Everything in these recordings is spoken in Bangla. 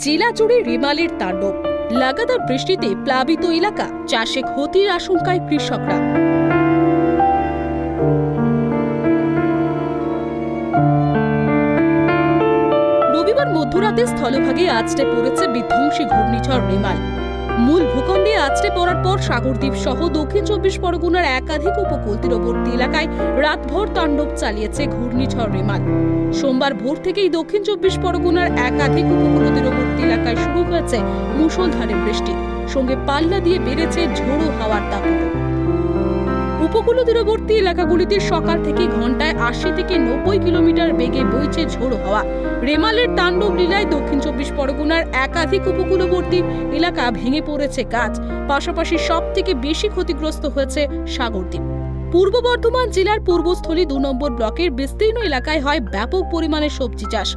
জেলা জুড়ে রেমালের তাণ্ডব, লাগাতার বৃষ্টিতে প্লাবিত এলাকা, চাষে ক্ষতির আশঙ্কায় কৃষকরা। রবিবার মধ্যরাতে স্থলভাগে আছড়ে পড়েছে বিধ্বংসী ঘূর্ণিঝড় রেমাল। মূল ভূখণ্ডে আছড়ে পড়ার পর সাগরদ্বীপ সহ দক্ষিণ ২৪ পরগনার একাধিক উপকূল তীরবর্তী এলাকায় রাতভর তাণ্ডব চালিয়েছে ঘূর্ণিঝড় রেমাল। সোমবার ভোর থেকেই দক্ষিণ ২৪ পরগনার একাধিক উপকূল তীরবর্তী এলাকায় শুরু হয়েছে মুষলধারে বৃষ্টি, সঙ্গে পাল্লা দিয়ে বেড়েছে ঝোড়ো হাওয়ার দাপট। উপকূল তীরবর্তী এলাকাগুলিতে সকাল থেকে ঘন্টায় ৮০ থেকে ৯০ কিলোমিটার বেগে বইছে ঝোড়ো হাওয়া। রেমালের তাণ্ডব লীলায় দক্ষিণ ২৪ পরগনার একাধিক উপকূলবর্তী এলাকা ভেঙে পড়েছে গাছ, পাশাপাশি সব থেকে বেশি ক্ষতিগ্রস্ত হয়েছে সাগরদ্বীপ। পূর্ব বর্ধমান জেলার পূর্বস্থলী ২ নম্বর ব্লকের বিস্তীর্ণ এলাকায় হয় ব্যাপক পরিমাণে সবজি চাষ।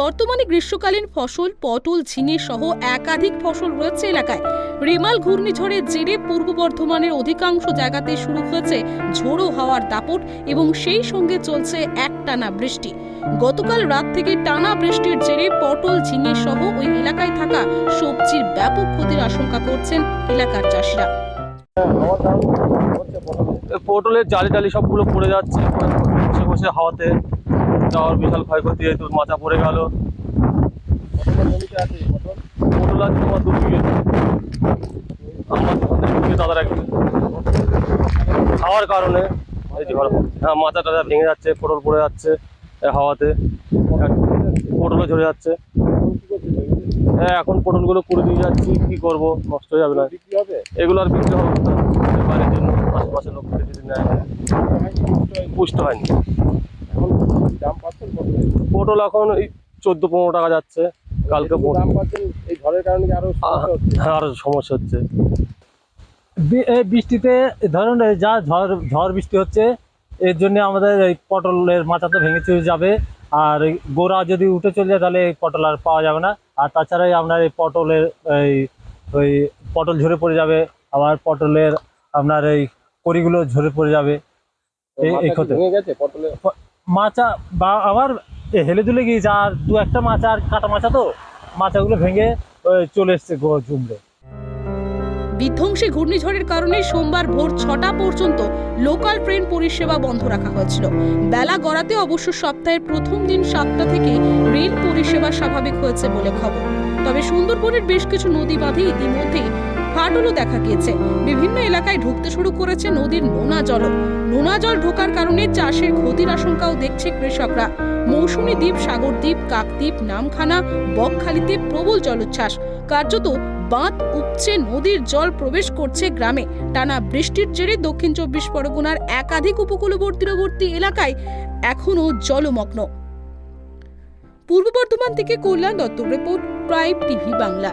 বর্তমানে গ্রীষ্মকালীন ফসল পটল, ঝিঙে সহ একাধিক ফসল রয়েছে এলাকায়। রেমাল ঘূর্ণিঝড়ের জেরে পূর্ব বর্ধমানের অধিকাংশ জায়গাতে শুরু হয়েছে ঝোড়ো হাওয়ার দাপট এবং সেই সঙ্গে চলছে একটানা বৃষ্টি। গতকাল রাত থেকে টানা বৃষ্টির জেরে পটল, ঝিঙে সহ ওই এলাকায় থাকা সবজির ব্যাপক ক্ষতির আশঙ্কা করছেন এলাকার চাষিরা। পটলের জালি টালি সবগুলো পড়ে যাচ্ছে, বসে বসে হাওয়াতে যাওয়ার বিশাল ক্ষয়ক্ষতি, হয়েছে মাচা পড়ে গেল। পটল আছে তোমার ২ বিঘে, আমার দোকানে ২ বিঘে, দাদার ১ বিঘে। খাওয়ার কারণে হ্যাঁ মাচা টাচা ভেঙে যাচ্ছে, পটল পড়ে যাচ্ছে হাওয়াতে, পটলও ঝরে যাচ্ছে। হ্যাঁ এখন পটলগুলো পুড়ে দিয়ে যাচ্ছি, কি করবো, নষ্ট হয়ে যাবে না এগুলো, আর বিক্রি হবে না বাড়ির জন্য, আশেপাশে লোক যদি নেয়। পুষ্ট হয়নি পটল, এখন এই ১৪-১৫ টাকা যাচ্ছে। কালকে এই ঝড়ের কারণে আরো সমস্যা হচ্ছে। এই বৃষ্টিতে ধরুন যা ঝড় বৃষ্টি হচ্ছে, এর জন্য আমাদের এই পটলের মাথা তো ভেঙে চলে যাবে, আর গোড়া যদি উঠে চলে যায় তাহলে এই পটল আর পাওয়া যাবে না। আর তাছাড়াই আপনার এই পটলের ওই পটল ঝরে পড়ে যাবে, আবার পটলের আপনার এই কড়িগুলো ঝরে পড়ে যাবে। এই ক্ষতি মাচা বা আবার হেলে দুলে গিয়েছে, আর ২-১টা মাচা, আর কাটা মাচা, তো মাচাগুলো ভেঙে চলে এসছে জুমড়ে। বিধ্বংসী ঘূর্ণিঝড়ের কারণে সোমবার ভোর ৬টা পর্যন্ত লোকাল ট্রেন পরিষেবা বন্ধ রাখা হয়েছিল। বেলা গড়াতে অবশ্য সপ্তাহের প্রথম দিন ৭টা থেকে রেল পরিষেবা স্বাভাবিক হয়েছে বলে খবর। তবে সুন্দরবনের বেশ কিছু নদী বাঁধে ইতিমধ্যেই ফাটলও দেখা গিয়েছে। বিভিন্ন এলাকায় ঢুকতে শুরু করেছে নদীর নোনা জল। নোনা জল ঢোকার কারণে চাষের ক্ষতির আশঙ্কাও দেখছে কৃষকরা। মৌসুমী দ্বীপ, সাগরদ্বীপ, কাকদ্বীপ, নামখানা, বকখালিতে প্রবল জলোচ্ছ্বাস। কার্যত বাঁধ উপচে নদীর জল প্রবেশ করছে গ্রামে। টানা বৃষ্টির জেরে দক্ষিণ ২৪ পরগনার একাধিক উপকূলবর্তী এলাকায় এখনো জলমগ্ন। পূর্ব বর্ধমান থেকে কল্যাণ দত্তর রিপোর্ট, প্রাইম টিভি বাংলা।